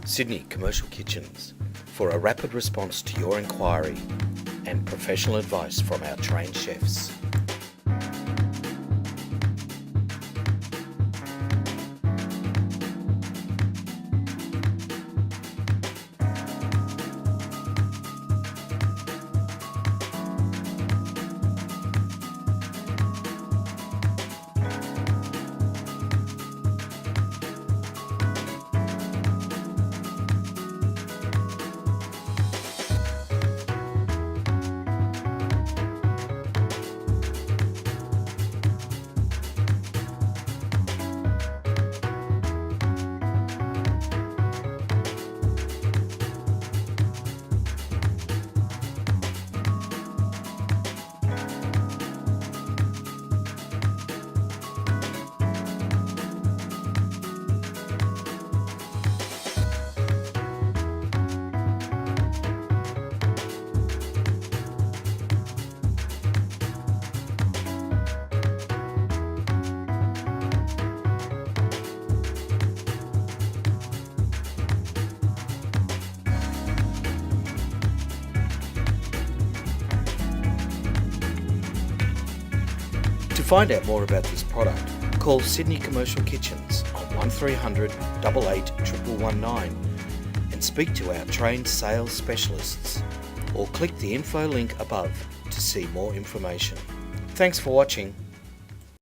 Sydney Commercial Kitchens for a rapid response to your inquiry and professional advice from our trained chefs. To find out more about this product, call Sydney Commercial Kitchens on 1300 88 1119 and speak to our trained sales specialists, or click the info link above to see more information. Thanks for watching.